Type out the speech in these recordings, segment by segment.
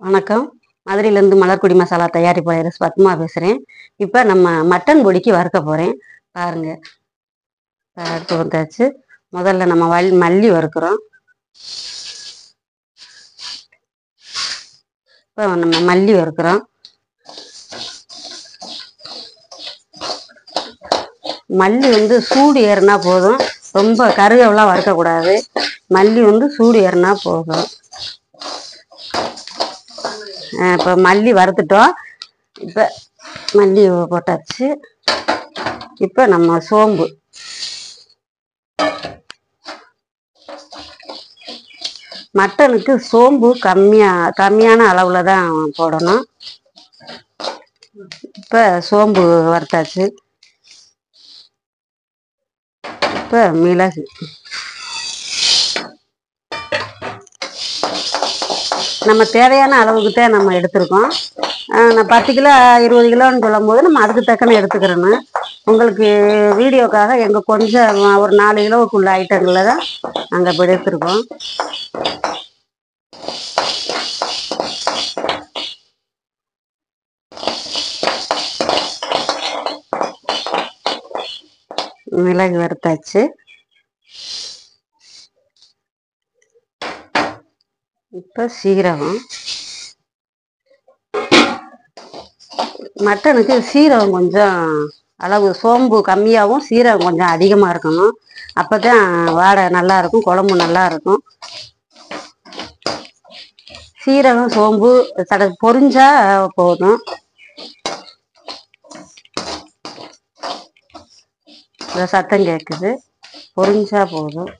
வணக்கம். மதுரையிலேருந்து மலர்குடி மசாலா தயாரிப்பாளர் பத்மா பேசுகிறேன். இப்போ நம்ம மட்டன் பொடிக்கு வறுக்க போகிறேன். பாருங்க, எடுத்து வந்தாச்சு. முதல்ல நம்ம மல்லி வறுக்கிறோம். இப்போ நம்ம மல்லி வறுக்கிறோம். மல்லி சூடு ஏறினா போதும், ரொம்ப கருகெல்லாம் வறுக்கக்கூடாது. மல்லி சூடு ஏறினா போதும். இப்போ மல்லி வறுத்துட்டோம். இப்போ மல்லி போட்டாச்சு. இப்போ நம்ம சோம்பு, மட்டனுக்கு சோம்பு கம்மியான அளவில் தான் போடணும். இப்போ சோம்பு வறுத்தாச்சு. இப்போ மிளகு, நம்ம தேவையான அளவுக்கு தான் நம்ம எடுத்துருக்கோம். நான் 10 கிலோ 20 கிலோன்னு சொல்லும் போது நம்ம அதுக்கு தக்கன எடுத்துக்கிறோன்னு. உங்களுக்கு வீடியோக்காக எங்கள் கொஞ்சம் ஒரு 4 கிலோவுக்குள்ள ஐட்டங்களில் தான் நாங்கள் இப்போ எடுத்துருக்கோம். மிளகு வறுத்தாச்சு. இப்போ சீரகம், மட்டனுக்கு சீரகம் கொஞ்சம் அளவு, சோம்பு கம்மியாகவும் சீரகம் கொஞ்சம் அதிகமாக இருக்கணும். அப்போ தான் வாடை நல்லாயிருக்கும், குழம்பு நல்லாயிருக்கும். சீரகம் சோம்பு பொரிஞ்சா போதும். சத்தம் கேட்குது, பொரிஞ்சா போதும்.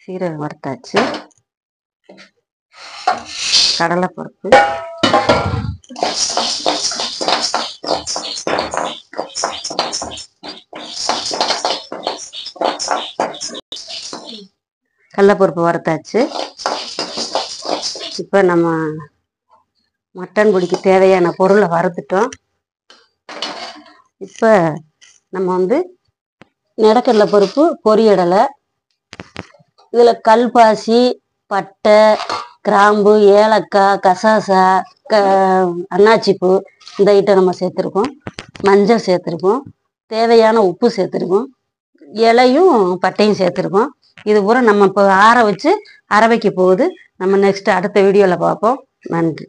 சீரகம் வறுத்தாச்சு. கடலைப்பருப்பு, கடலைப்பருப்பு வறுத்தாச்சு. இப்போ நம்ம மட்டன் பொடிக்கு தேவையான பொருளை வறுத்துட்டோம். இப்போ நம்ம நிலக்கடலை பருப்பு, பொரியடலை, இதில் கல்பாசி, பட்டை, கிராம்பு, ஏலக்காய், கசாசா, அன்னாச்சிப்பூ, இந்த ஐட்டம் நம்ம சேர்த்துருக்கோம். மஞ்சள் சேர்த்துருக்கோம். தேவையான உப்பு சேர்த்துருக்கோம். இலையும் பட்டையும் சேர்த்துருக்கோம். இது பூரா நம்ம இப்போ ஆற வச்சு அரை வைக்க போகுது. நம்ம நெக்ஸ்ட் அடுத்த வீடியோவில் பார்ப்போம். நன்றி.